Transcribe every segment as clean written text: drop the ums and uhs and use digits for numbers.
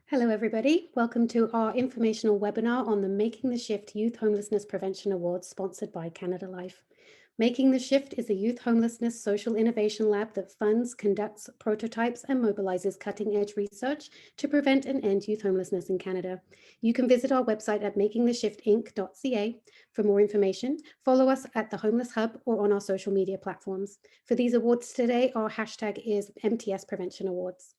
Hello, everybody. Welcome to our informational webinar on the Making the Shift Youth Homelessness Prevention Awards sponsored by Canada Life. Making the Shift is a youth homelessness social innovation lab that funds, conducts, prototypes, and mobilizes cutting-edge research to prevent and end youth homelessness in Canada. You can visit our website at makingtheshiftinc.ca for more information. Follow us at the Homeless Hub or on our social media platforms. For these awards today, our hashtag is MtS Prevention Awards.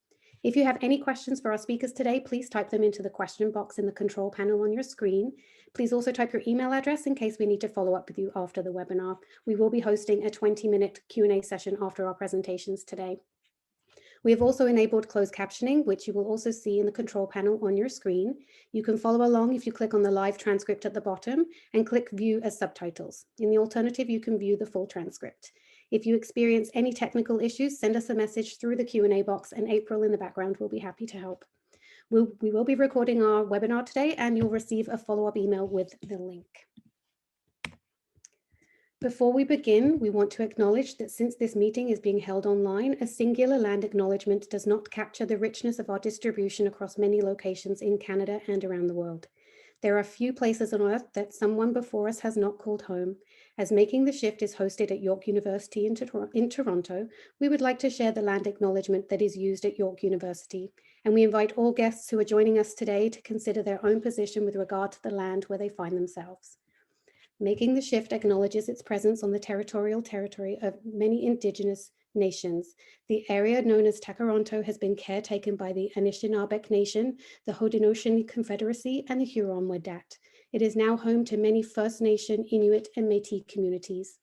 If you have any questions for our speakers today, please type them into the question box in the control panel on your screen. Please also type your email address in case we need to follow up with you after the webinar. We will be hosting a 20-minute Q&A session after our presentations today. We have also enabled closed captioning, which you will also see in the control panel on your screen. You can follow along if you click on the live transcript at the bottom and click view as subtitles. In the alternative, you can view the full transcript. If you experience any technical issues, send us a message through the Q&A box, and April in the background will be happy to help. We will be recording our webinar today, and you'll receive a follow-up email with the link. Before we begin, we want to acknowledge that since this meeting is being held online, a singular land acknowledgement does not capture the richness of our distribution across many locations in Canada and around the world. There are few places on earth that someone before us has not called home. As Making the Shift is hosted at York University in Toronto, we would like to share the land acknowledgement that is used at York University. And we invite all guests who are joining us today to consider their own position with regard to the land where they find themselves. Making the Shift acknowledges its presence on the territorial territory of many Indigenous nations. The area known as Takaronto has been caretaken by the Anishinaabeg Nation, the Haudenosaunee Confederacy, and the Huron-Wendat. It is now home to many First Nation, Inuit, and Métis communities.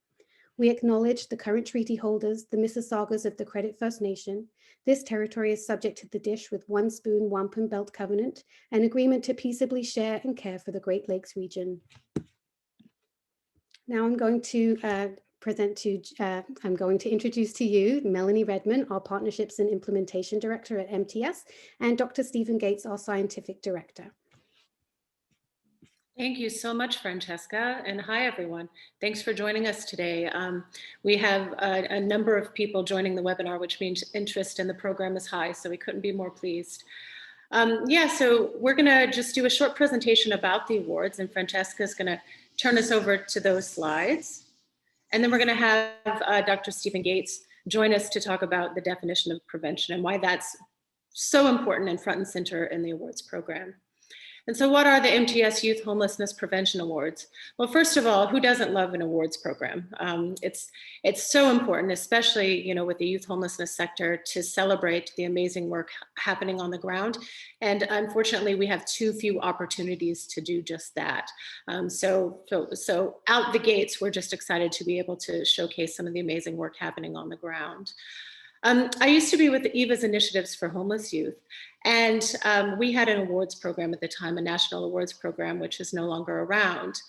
We acknowledge the current treaty holders, the Mississaugas of the Credit First Nation. This territory is subject to the Dish with One Spoon, Wampum Belt Covenant, an agreement to peaceably share and care for the Great Lakes region. Now I'm going to introduce to you Melanie Redman, our Partnerships and Implementation Director at MtS, and Dr. Stephen Gates, our Scientific Director. Thank you so much, Francesca, and hi, everyone. Thanks for joining us today. We have a number of people joining the webinar, which means interest in the program is high, so we couldn't be more pleased. So we're gonna just do a short presentation about the awards, and Francesca is gonna turn us over to those slides. And then we're gonna have Dr. Stephen Gates join us to talk about the definition of prevention and why that's so important and front and center in the awards program. And so what are the MtS Youth Homelessness Prevention Awards? Well, first of all, who doesn't love an awards program? It's so important, especially with the youth homelessness sector, to celebrate the amazing work happening on the ground. And unfortunately, we have too few opportunities to do just that. So out the gates, we're just excited to be able to showcase some of the amazing work happening on the ground. I used to be with the EVA's Initiatives for Homeless Youth, and we had an awards program at the time, a national awards program, which is no longer around.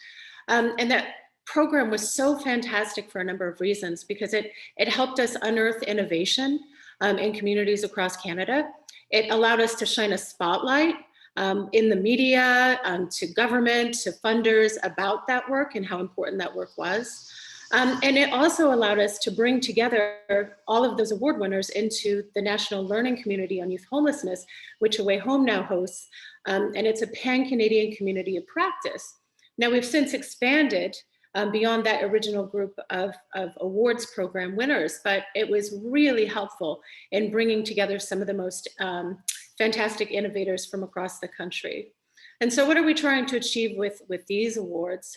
And that program was so fantastic for a number of reasons, because it helped us unearth innovation in communities across Canada. It allowed us to shine a spotlight in the media, to government, to funders about that work and how important that work was. And it also allowed us to bring together all of those award winners into the National Learning Community on Youth Homelessness, which Away Home now hosts. And it's a pan-Canadian community of practice. Now we've since expanded beyond that original group of awards program winners, but it was really helpful in bringing together some of the most fantastic innovators from across the country. And so what are we trying to achieve with these awards?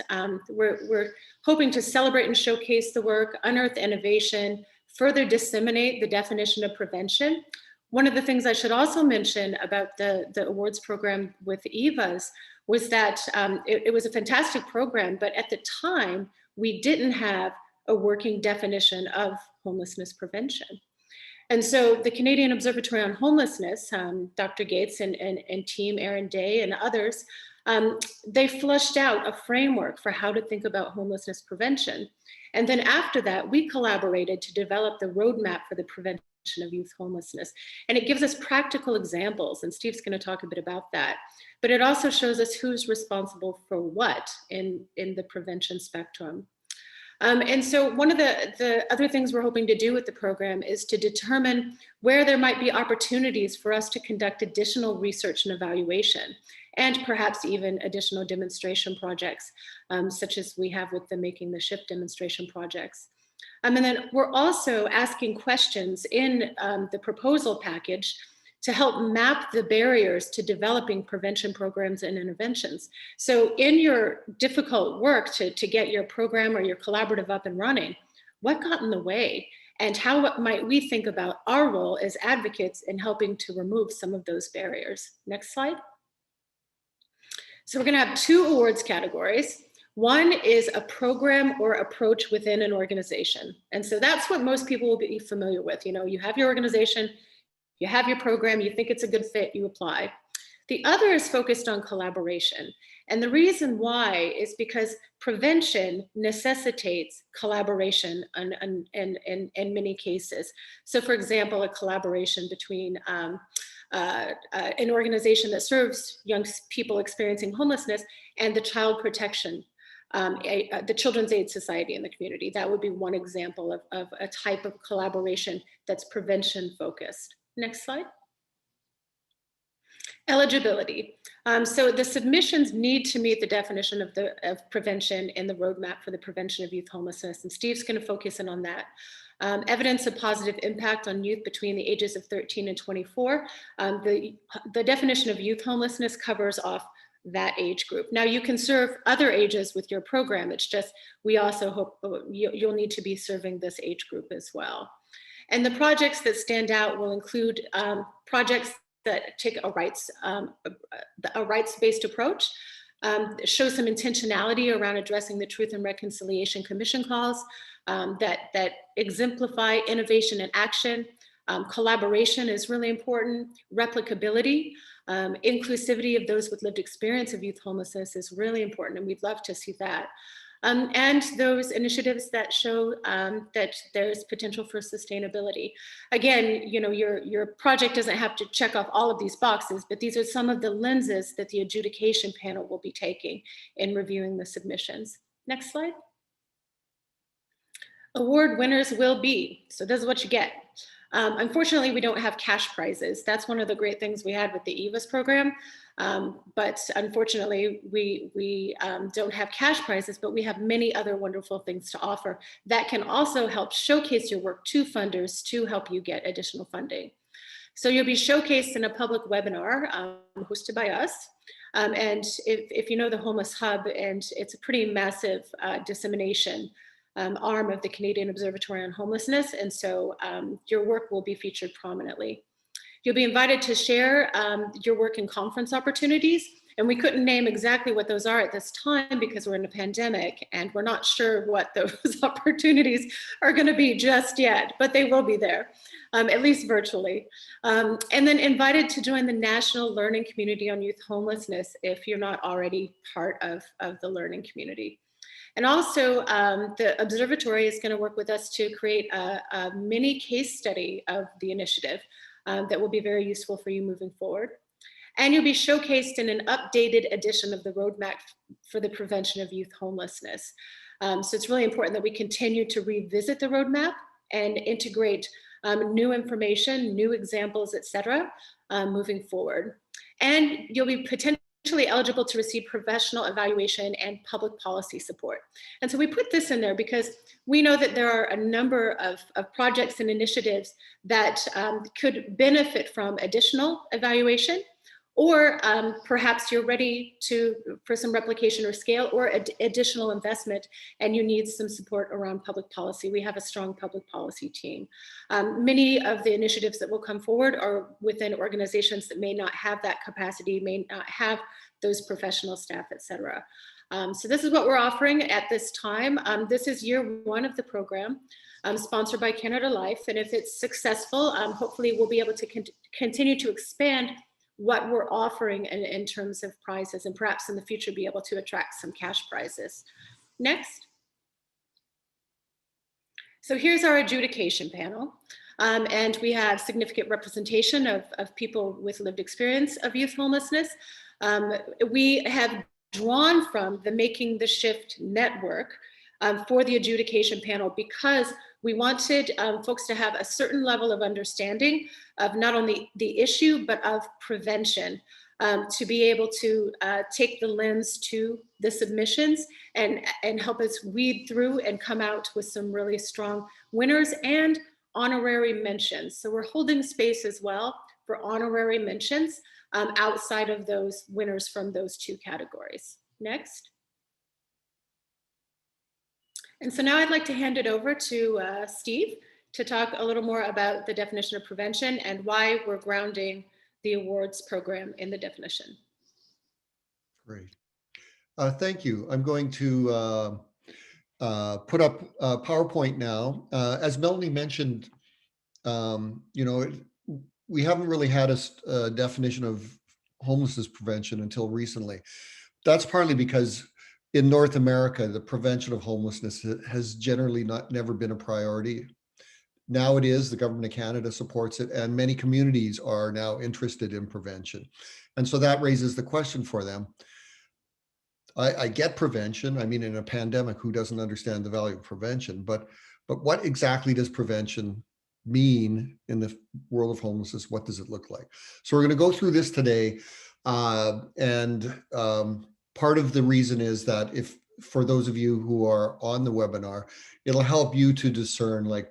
We're hoping to celebrate and showcase the work, unearth innovation, further disseminate the definition of prevention. One of the things I should also mention about the awards program with EVA's was that it was a fantastic program, but at the time, we didn't have a working definition of homelessness prevention. And so the Canadian Observatory on Homelessness, Dr. Gates and team, Aaron Day and others, they flushed out a framework for how to think about homelessness prevention. And then after that, we collaborated to develop the roadmap for the prevention of youth homelessness. And it gives us practical examples, and Steve's going to talk a bit about that. But it also shows us who's responsible for what in the prevention spectrum. And so one of the other things we're hoping to do with the program is to determine where there might be opportunities for us to conduct additional research and evaluation, and perhaps even additional demonstration projects, such as we have with the Making the Shift demonstration projects. And then we're also asking questions in the proposal package to help map the barriers to developing prevention programs and interventions. So in your difficult work to get your program or your collaborative up and running, what got in the way? And how might we think about our role as advocates in helping to remove some of those barriers? Next slide. So we're gonna have 2 awards categories. One is a program or approach within an organization. And so that's what most people will be familiar with. You know, you have your organization, you have your program, you think it's a good fit, you apply. The other is focused on collaboration. And the reason why is because prevention necessitates collaboration in many cases. So for example, a collaboration between an organization that serves young people experiencing homelessness and the child protection, the Children's Aid Society in the community. That would be one example of a type of collaboration that's prevention focused. Next slide. Eligibility. So the submissions need to meet the definition of prevention in the roadmap for the prevention of youth homelessness, and Steve's going to focus in on that. Evidence of positive impact on youth between the ages of 13 and 24. The definition of youth homelessness covers off that age group. Now you can serve other ages with your program. It's just, we also hope you'll need to be serving this age group as well. And the projects that stand out will include projects that take a rights-based approach, show some intentionality around addressing the Truth and Reconciliation Commission calls, that exemplify innovation and action. Collaboration is really important. Replicability, inclusivity of those with lived experience of youth homelessness is really important, and we'd love to see that. And those initiatives that show that there's potential for sustainability. Again, you know, your project doesn't have to check off all of these boxes, but these are some of the lenses that the adjudication panel will be taking in reviewing the submissions. Next slide. Award winners will be, so this is what you get. Unfortunately, we don't have cash prizes. That's one of the great things we had with the EVAS program. But unfortunately, we don't have cash prizes, but we have many other wonderful things to offer that can also help showcase your work to funders to help you get additional funding. So you'll be showcased in a public webinar hosted by us. And if you know the Homeless Hub, and it's a pretty massive dissemination arm of the Canadian Observatory on Homelessness. And so your work will be featured prominently. You'll be invited to share your work in conference opportunities. And we couldn't name exactly what those are at this time because we're in a pandemic and we're not sure what those opportunities are going to be just yet, but they will be there, at least virtually. And then invited to join the National Learning Community on Youth Homelessness if you're not already part of the learning community. And also, the observatory is going to work with us to create a mini case study of the initiative that will be very useful for you moving forward. And you'll be showcased in an updated edition of the roadmap for the prevention of youth homelessness. So it's really important that we continue to revisit the roadmap and integrate new information, new examples, et cetera, moving forward. And you'll be potentially eligible to receive professional evaluation and public policy support. And so we put this in there because we know that there are a number of projects and initiatives that could benefit from additional evaluation, or perhaps you're ready for some replication or scale or additional investment and you need some support around public policy. We have a strong public policy team. Many of the initiatives that will come forward are within organizations that may not have that capacity, may not have those professional staff, et cetera. So this is what we're offering at this time. This is year 1 of the program, sponsored by Canada Life. And if it's successful, hopefully we'll be able to continue to expand what we're offering in terms of prizes, and perhaps in the future be able to attract some cash prizes. Next. So here's our adjudication panel. And we have significant representation of people with lived experience of youth homelessness. We have drawn from the Making the Shift network for the adjudication panel, because we wanted folks to have a certain level of understanding of not only the issue, but of prevention, to be able to take the lens to the submissions and help us weed through and come out with some really strong winners and honorary mentions. So we're holding space as well for honorary mentions outside of those winners from those two categories. Next. And so now I'd like to hand it over to Steve to talk a little more about the definition of prevention and why we're grounding the awards program in the definition. Great. Thank you. I'm going to put up a PowerPoint now. As Melanie mentioned, we haven't really had a definition of homelessness prevention until recently. That's partly because in North America, the prevention of homelessness has generally never been a priority. Now it is. The government of Canada supports it, and many communities are now interested in prevention. And so that raises the question for them. I get prevention. I mean, in a pandemic, who doesn't understand the value of prevention? But what exactly does prevention mean in the world of homelessness? What does it look like? So we're going to go through this today. Part of the reason is that if, for those of you who are on the webinar, it'll help you to discern, like,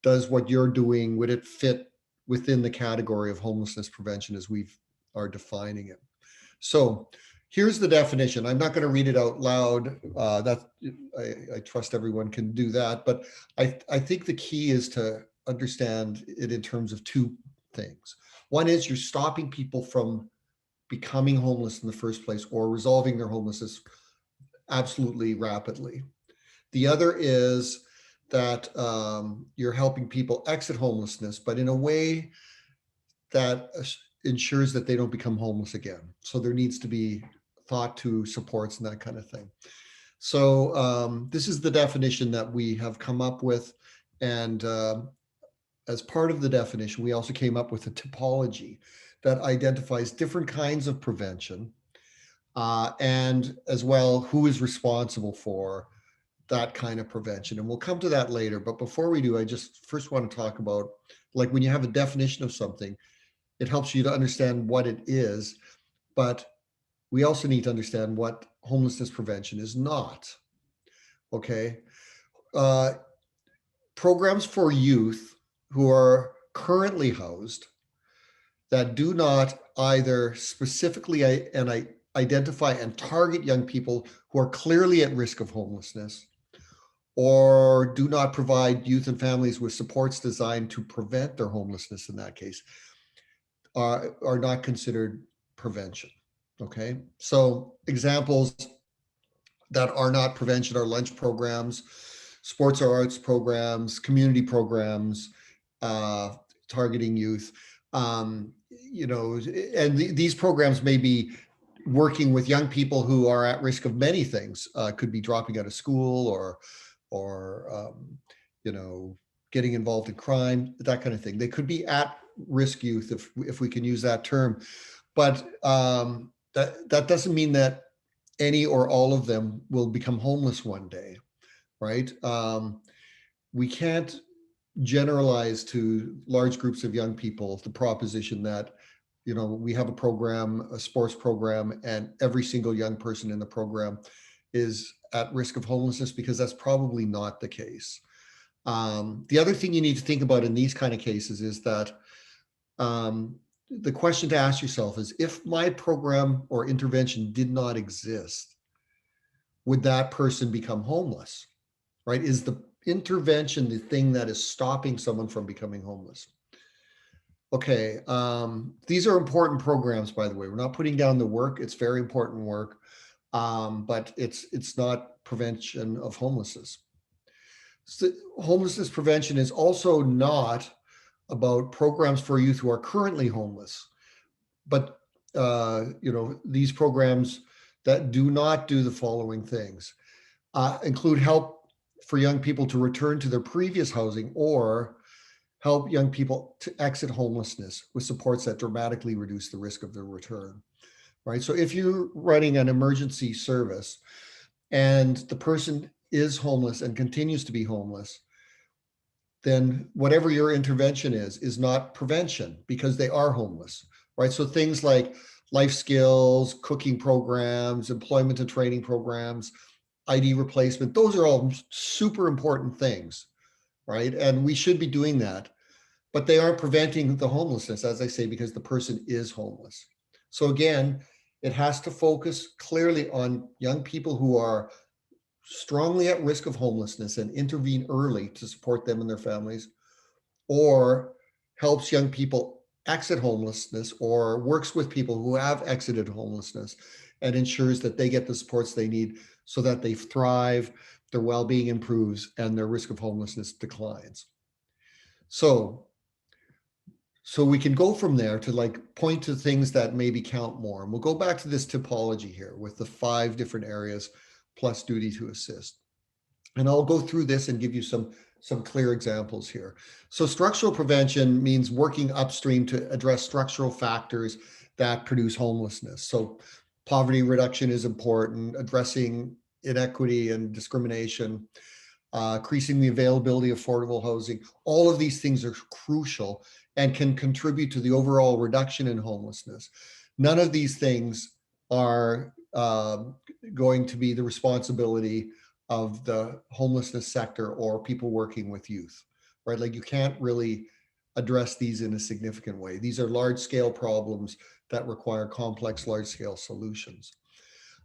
does what you're doing, would it fit within the category of homelessness prevention as we are defining it? So here's the definition. I'm not going to read it out loud. I trust everyone can do that. But I think the key is to understand it in terms of two things. One is you're stopping people from becoming homeless in the first place or resolving their homelessness absolutely rapidly. The other is that you're helping people exit homelessness, but in a way that ensures that they don't become homeless again. So there needs to be thought to supports and that kind of thing. So this is the definition that we have come up with. And as part of the definition, we also came up with a typology that identifies different kinds of prevention and as well who is responsible for that kind of prevention. And we'll come to that later. But before we do, I just first want to talk about, like, when you have a definition of something, it helps you to understand what it is. But we also need to understand what homelessness prevention is not. Okay. Programs for youth who are currently housed that do not either specifically identify and target young people who are clearly at risk of homelessness, or do not provide youth and families with supports designed to prevent their homelessness in that case, are not considered prevention. Okay, so examples that are not prevention are lunch programs, sports or arts programs, community programs, targeting youth. And these programs may be working with young people who are at risk of many things. Could be dropping out of school or getting involved in crime, that kind of thing. They could be at-risk youth, if we can use that term. But that doesn't mean that any or all of them will become homeless one day, right? We can't generalize to large groups of young people the proposition that, we have a program, a sports program, and every single young person in the program is at risk of homelessness, because that's probably not the case. The other thing you need to think about in these kind of cases is that the question to ask yourself is, if my program or intervention did not exist, would that person become homeless, right? Is the intervention the thing that is stopping someone from becoming homeless? Okay, these are important programs, by the way. We're not putting down the work. It's very important work, but it's not prevention of homelessness. So homelessness prevention is also not about programs for youth who are currently homeless, but these programs that do not do the following things include help for young people to return to their previous housing, or help young people to exit homelessness with supports that dramatically reduce the risk of their return, right? So if you're running an emergency service and the person is homeless and continues to be homeless, then whatever your intervention is not prevention, because they are homeless, right? So things like life skills, cooking programs, employment and training programs, ID replacement, those are all super important things, right? And we should be doing that, but they aren't preventing the homelessness, as I say, because the person is homeless. So again, it has to focus clearly on young people who are strongly at risk of homelessness and intervene early to support them and their families, or helps young people exit homelessness or works with people who have exited homelessness and ensures that they get the supports they need so that they thrive, their well-being improves, and their risk of homelessness declines. So we can go from there to like point to things that maybe count more. And we'll go back to this typology here with the 5 different areas plus duty to assist. And I'll go through this and give you some clear examples here. So structural prevention means working upstream to address structural factors that produce homelessness. So poverty reduction is important, addressing inequity and discrimination, increasing the availability of affordable housing. All of these things are crucial and can contribute to the overall reduction in homelessness. None of these things are going to be the responsibility of the homelessness sector or people working with youth, right? Like you can't really address these in a significant way. These are large scale problems that require complex, large scale solutions.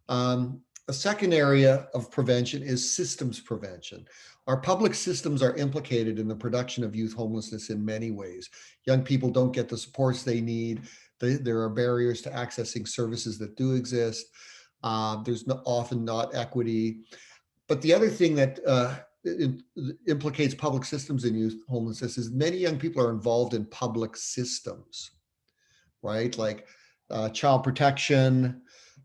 A second area of prevention is systems prevention. Our public systems are implicated in the production of youth homelessness in many ways. Young people don't get the supports they need. There are barriers to accessing services that do exist. There's often not equity. But the other thing that implicates public systems in youth homelessness is many young people are involved in public systems, right? Like child protection,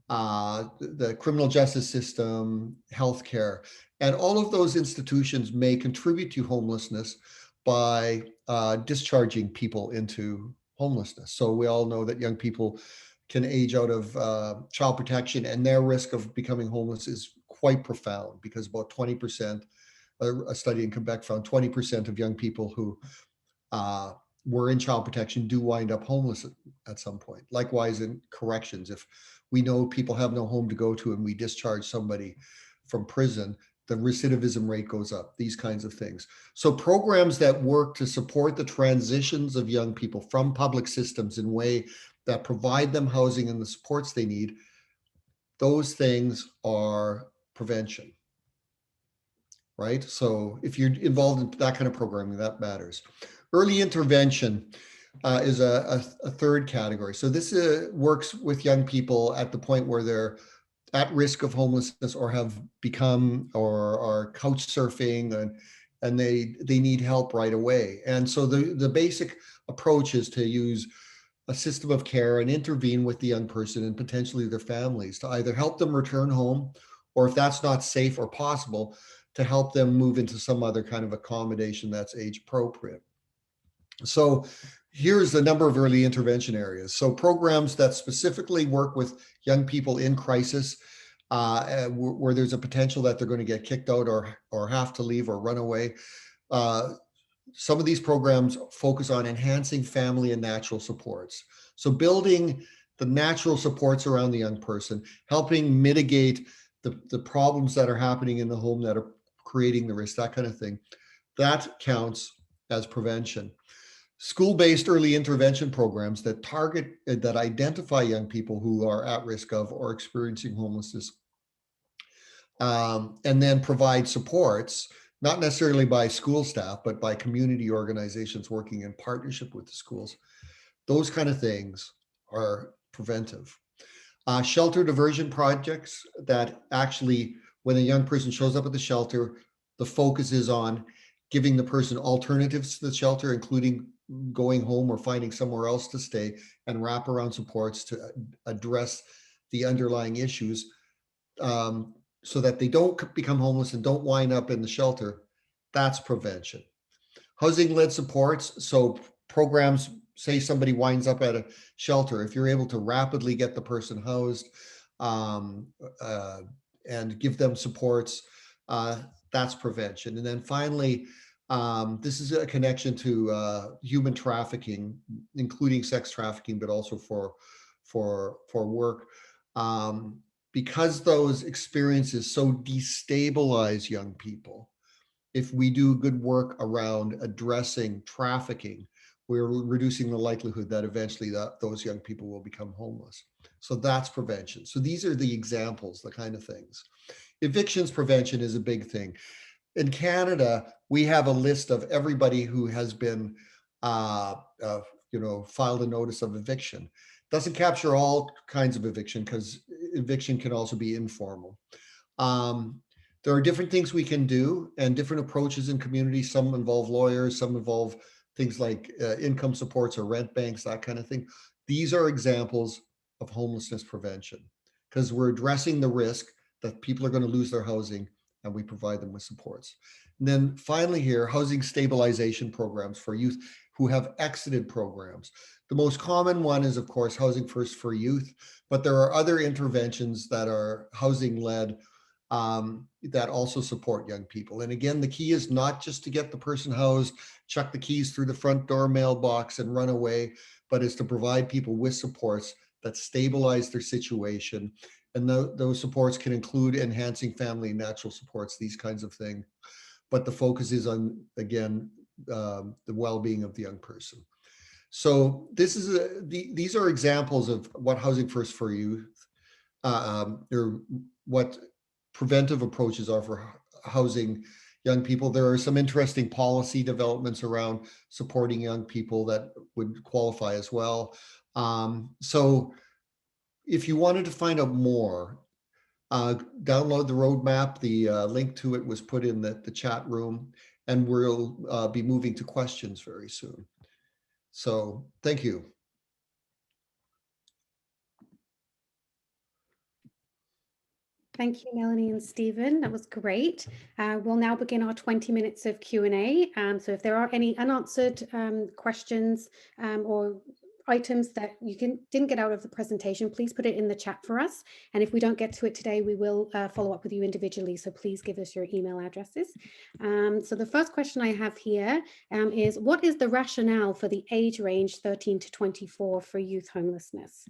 the criminal justice system, healthcare, and all of those institutions may contribute to homelessness by discharging people into homelessness. So we all know that young people can age out of child protection, and their risk of becoming homeless is quite profound, because about 20%, a study in Quebec found 20% of young people who were in child protection do wind up homeless at some point. Likewise in corrections, if we know people have no home to go to and we discharge somebody from prison, the recidivism rate goes up, these kinds of things. So programs that work to support the transitions of young people from public systems in a way that provide them housing and the supports they need, those things are prevention, right? So if you're involved in that kind of programming, that matters. Early intervention is a third category. So this works with young people at the point where they're at risk of homelessness or have become or are couch surfing, and they need help right away. And so the basic approach is to use a system of care and intervene with the young person and potentially their families to either help them return home, or if that's not safe or possible, to help them move into some other kind of accommodation that's age appropriate. So here's a number of early intervention areas. So programs that specifically work with young people in crisis, where there's a potential that they're going to get kicked out or have to leave or run away. Some of these programs focus on enhancing family and natural supports. So building the natural supports around the young person, helping mitigate the problems that are happening in the home that are creating the risk, that kind of thing. That counts as prevention. School-based early intervention programs that target, that identify young people who are at risk of or experiencing homelessness, and then provide supports, not necessarily by school staff, but by community organizations working in partnership with the schools. Those kind of things are preventive. Shelter diversion projects that actually, when a young person shows up at the shelter, the focus is on giving the person alternatives to the shelter, including going home or finding somewhere else to stay, and wraparound supports to address the underlying issues, so that they don't become homeless and don't wind up in the shelter. That's prevention. Housing-led supports, so programs, say somebody winds up at a shelter, if you're able to rapidly get the person housed and give them supports, That's prevention. And then finally, this is a connection to human trafficking, including sex trafficking, but also for work. Because those experiences so destabilize young people, if we do good work around addressing trafficking, we're reducing the likelihood that eventually those young people will become homeless. So that's prevention. So these are the examples, the kind of things. Evictions prevention is a big thing. In Canada, we have a list of everybody who has been, filed a notice of eviction. Doesn't capture all kinds of eviction because eviction can also be informal. There are different things we can do and different approaches in communities. Some involve lawyers, some involve things like income supports or rent banks, that kind of thing. These are examples of homelessness prevention because we're addressing the risk that people are going to lose their housing and we provide them with supports. And then finally here, housing stabilization programs for youth who have exited programs. The most common one is, of course, Housing First for Youth, but there are other interventions that are housing-led that also support young people. And again, the key is not just to get the person housed, chuck the keys through the front door mailbox and run away, but is to provide people with supports that stabilize their situation. And those supports can include enhancing family and natural supports, these kinds of things. But the focus is on, again, the well-being of the young person. So these are examples of what Housing First for Youth, or what preventive approaches are for housing young people. There are some interesting policy developments around supporting young people that would qualify as well. So if you wanted to find out more, download the roadmap. The link to it was put in the chat room, and we'll be moving to questions very soon. So thank you. Thank you, Melanie and Stephen. That was great. We'll now begin our 20 minutes of Q&A. So if there are any unanswered questions or items that you didn't get out of the presentation, please put it in the chat for us. And if we don't get to it today, we will follow up with you individually. So please give us your email addresses. So the first question I have here is, what is the rationale for the age range 13 to 24 for youth homelessness?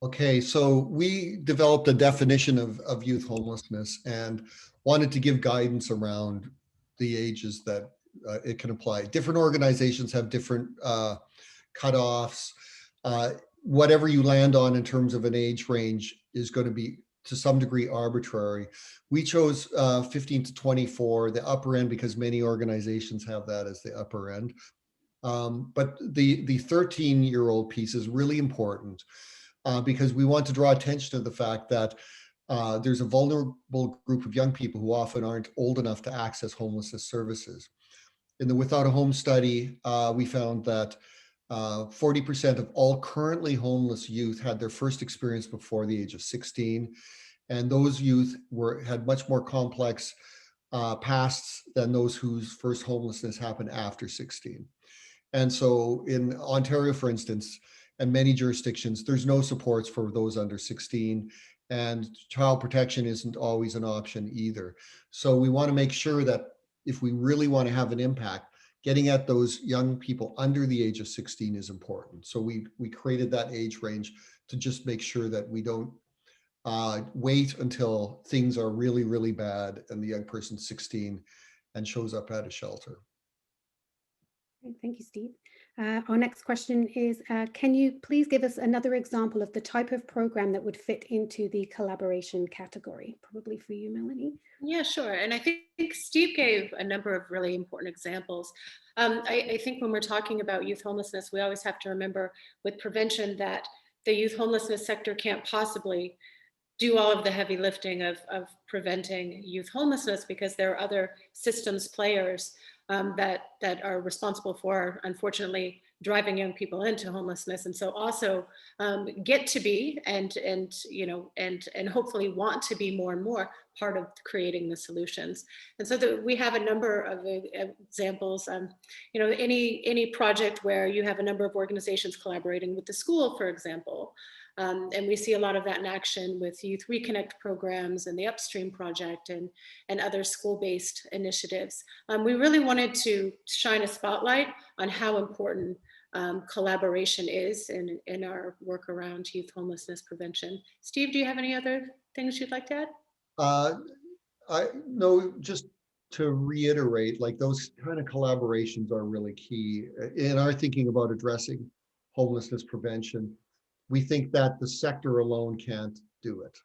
Okay, so we developed a definition of youth homelessness and wanted to give guidance around the ages that it can apply. Different organizations have different cutoffs. Whatever you land on in terms of an age range is going to be to some degree arbitrary. We chose 15 to 24, the upper end, because many organizations have that as the upper end. But the 13-year-old piece is really important. Because we want to draw attention to the fact that there's a vulnerable group of young people who often aren't old enough to access homelessness services. In the Without a Home study, we found that 40% of all currently homeless youth had their first experience before the age of 16. And those youth had much more complex pasts than those whose first homelessness happened after 16. And so in Ontario, for instance, and many jurisdictions, there's no supports for those under 16, and child protection isn't always an option either. So we want to make sure that if we really want to have an impact, getting at those young people under the age of 16 is important. So we created that age range to just make sure that we don't wait until things are really, really bad and the young person's 16 and shows up at a shelter. Thank you, Steve. Our next question is, can you please give us another example of the type of program that would fit into the collaboration category? Probably for you, Melanie. Yeah, sure. And I think Steve gave a number of really important examples. I think when we're talking about youth homelessness, we always have to remember with prevention that the youth homelessness sector can't possibly do all of the heavy lifting of preventing youth homelessness, because there are other systems players that are responsible for, unfortunately, driving young people into homelessness, and so also get to be and hopefully want to be more and more part of creating the solutions. And so we have a number of examples. Any project where you have a number of organizations collaborating with the school, for example, And we see a lot of that in action with Youth Reconnect programs and the Upstream Project and other school-based initiatives. We really wanted to shine a spotlight on how important collaboration is in our work around youth homelessness prevention. Steve, do you have any other things you'd like to add? I no, just to reiterate, like those kind of collaborations are really key in our thinking about addressing homelessness prevention. We think that the sector alone can't do it,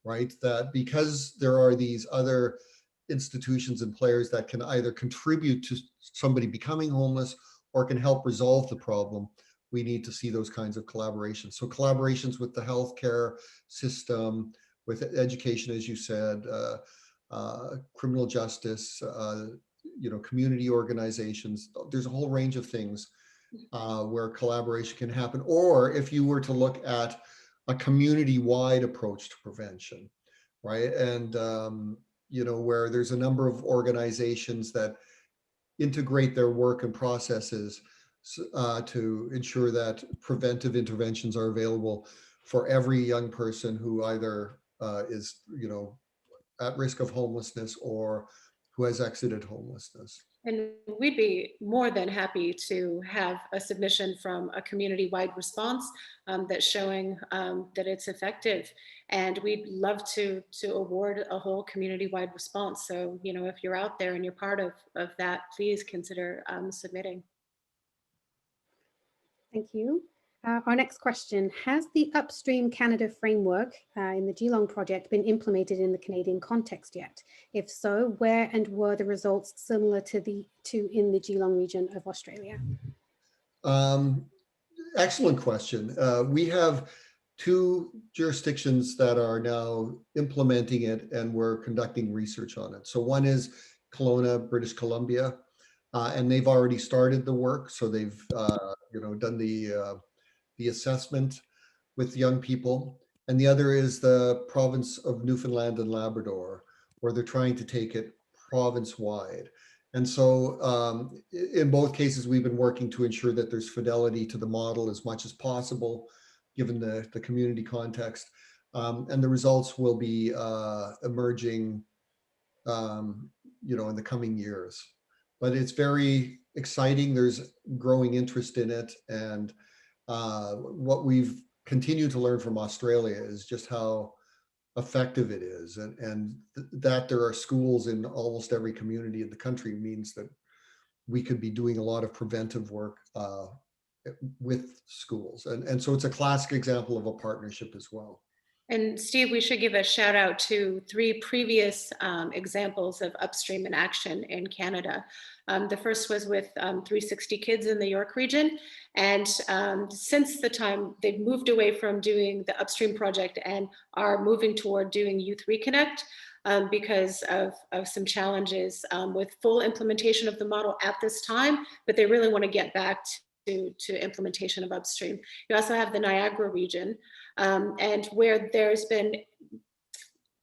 right? That because there are these other institutions and players that can either contribute to somebody becoming homeless or can help resolve the problem, we need to see those kinds of collaborations. So collaborations with the healthcare system, with education, as you said, criminal justice, community organizations. There's a whole range of things where collaboration can happen. Or if you were to look at a community-wide approach to prevention, right? And, where there's a number of organizations that integrate their work and processes to ensure that preventive interventions are available for every young person who either is, at risk of homelessness or who has exited homelessness. And we'd be more than happy to have a submission from a community-wide response that's showing that it's effective. And we'd love to award a whole community-wide response. So, if you're out there and you're part of that, please consider submitting. Thank you. Our next question, has the Upstream Canada framework in the Geelong project been implemented in the Canadian context yet? If so, where and were the results similar to in the Geelong region of Australia? Excellent question. We have 2 jurisdictions that are now implementing it, and we're conducting research on it. So one is Kelowna, British Columbia, and they've already started the work. So they've done the assessment with young people. And the other is the province of Newfoundland and Labrador, where they're trying to take it province-wide. And so in both cases, we've been working to ensure that there's fidelity to the model as much as possible, given the community context. And the results will be emerging, in the coming years. But it's very exciting. There's growing interest in it. And what we've continued to learn from Australia is just how effective it is, and that there are schools in almost every community in the country means that we could be doing a lot of preventive work with schools. And so it's a classic example of a partnership as well. And Steve, we should give a shout out to 3 previous examples of upstream in action in Canada. The first was with 360 Kids in the York region. And since the time, they've moved away from doing the upstream project and are moving toward doing Youth Reconnect because of some challenges with full implementation of the model at this time, but they really want to get back to implementation of upstream. You also have the Niagara region, and where there's been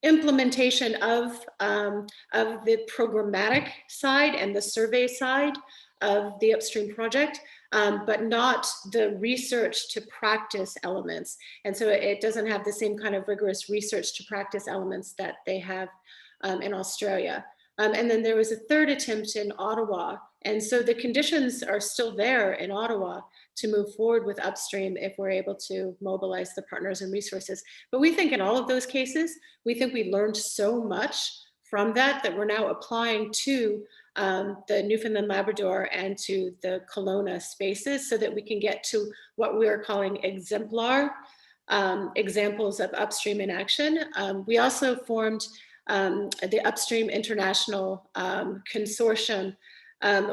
implementation of the programmatic side and the survey side of the upstream project, but not the research to practice elements. And so it doesn't have the same kind of rigorous research to practice elements that they have in Australia. And then there was a third attempt in Ottawa. And so the conditions are still there in Ottawa to move forward with upstream if we're able to mobilize the partners and resources. But we think in all of those cases, we think we learned so much from that we're now applying to the Newfoundland Labrador and to the Kelowna spaces so that we can get to what we are calling exemplar examples of upstream in action. We also formed the Upstream International Consortium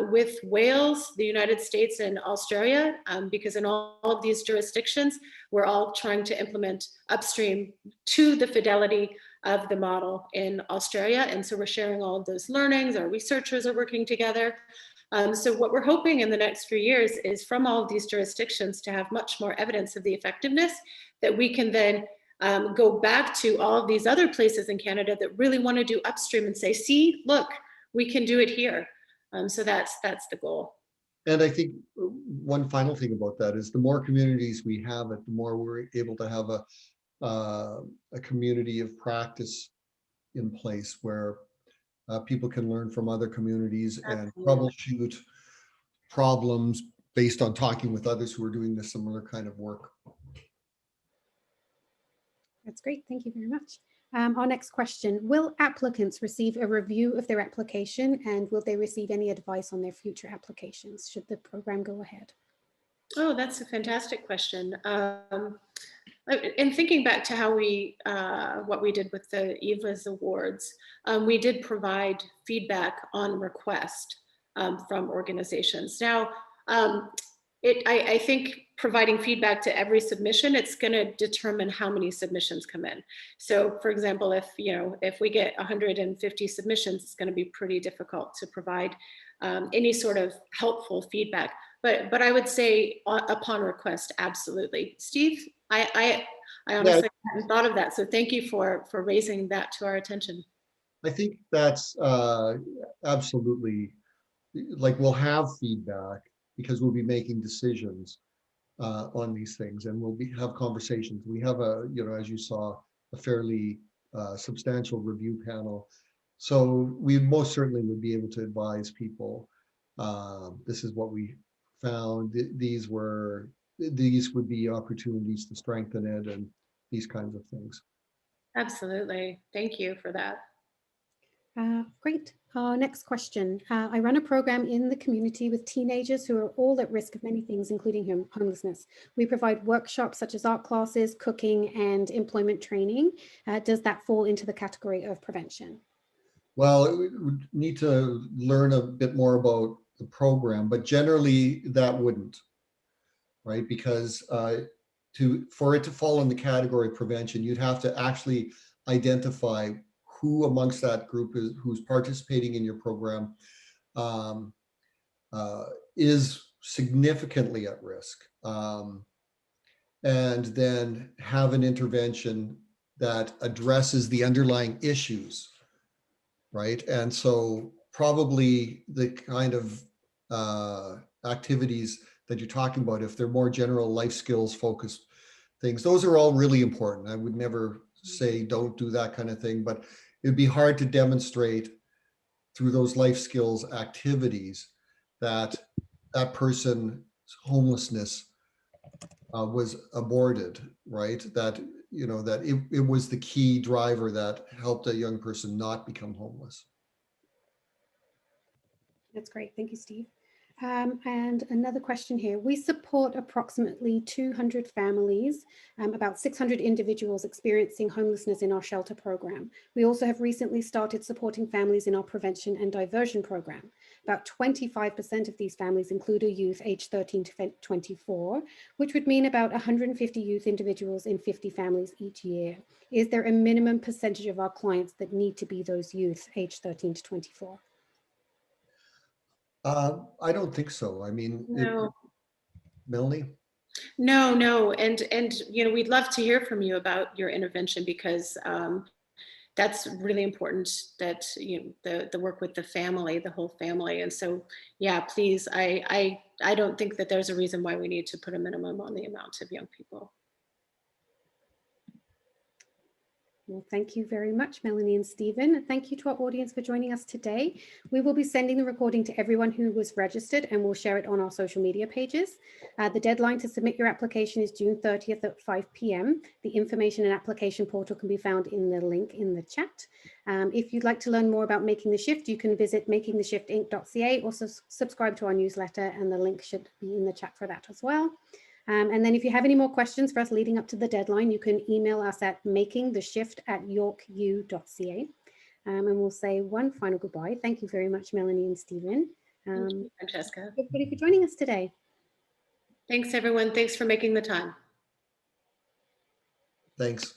with Wales, the United States, and Australia, because in all of these jurisdictions, we're all trying to implement upstream to the fidelity of the model in Australia. And so we're sharing all of those learnings. Our researchers are working together. So what we're hoping in the next few years is from all of these jurisdictions to have much more evidence of the effectiveness that we can then go back to all of these other places in Canada that really want to do upstream and say, see, look, we can do it here. So that's the goal. And I think one final thing about that is the more communities we have it, the more we're able to have a community of practice in place where people can learn from other communities and Absolutely. troubleshoot problems based on talking with others who are doing the similar kind of work. That's great. Thank you very much. Our next question, will applicants receive a review of their application, and will they receive any advice on their future applications should the program go ahead? Oh, that's a fantastic question. In thinking back to how what we did with the EVA's awards, we did provide feedback on request from organizations. Now, I think providing feedback to every submission, it's going to determine how many submissions come in. So, for example, if we get 150 submissions, it's going to be pretty difficult to provide any sort of helpful feedback. But I would say upon request, absolutely. Steve, I honestly hadn't thought of that. So thank you for raising that to our attention. I think that's absolutely, like, we'll have feedback because we'll be making decisions on these things, and we'll have conversations. We have as you saw, a fairly substantial review panel. So we most certainly would be able to advise people, this is what we found, these would be opportunities to strengthen it, and these kinds of things. Absolutely. Thank you for that. Great. Next question. I run a program in the community with teenagers who are all at risk of many things, including homelessness. We provide workshops such as art classes, cooking, and employment training. Does that fall into the category of prevention? Well, we would need to learn a bit more about the program, but generally that wouldn't, right? Because for it to fall in the category of prevention, you'd have to actually identify who amongst that group who's participating in your program is significantly at risk, and then have an intervention that addresses the underlying issues, right? And so probably the kind of activities that you're talking about, if they're more general life skills focused things, those are all really important. I would never say don't do that kind of thing, but it'd be hard to demonstrate through those life skills activities that that person's homelessness was aborted, right? That it was the key driver that helped a young person not become homeless. That's great. Thank you, Steve. And another question here. We support approximately 200 families, about 600 individuals experiencing homelessness in our shelter program. We also have recently started supporting families in our prevention and diversion program. About 25% of these families include a youth aged 13 to 24, which would mean about 150 youth individuals in 50 families each year. Is there a minimum percentage of our clients that need to be those youth aged 13 to 24? I don't think so. I mean, No. Melanie? No, and we'd love to hear from you about your intervention, because that's really important, that the work with the family, the whole family. And so, yeah, please, I don't think that there's a reason why we need to put a minimum on the amount of young people. Well, thank you very much, Melanie and Stephen. Thank you to our audience for joining us today. We will be sending the recording to everyone who was registered, and we'll share it on our social media pages. The deadline to submit your application is June 30th at 5 p.m. The information and application portal can be found in the link in the chat. If you'd like to learn more about Making the Shift, you can visit makingtheshiftinc.ca or subscribe to our newsletter, and the link should be in the chat for that as well. And then if you have any more questions for us leading up to the deadline, you can email us at makingtheshift@yorku.ca. And we'll say one final goodbye. Thank you very much, Melanie and Stephen. Thank you, Francesca. Everybody for joining us today. Thanks, everyone. Thanks for making the time. Thanks.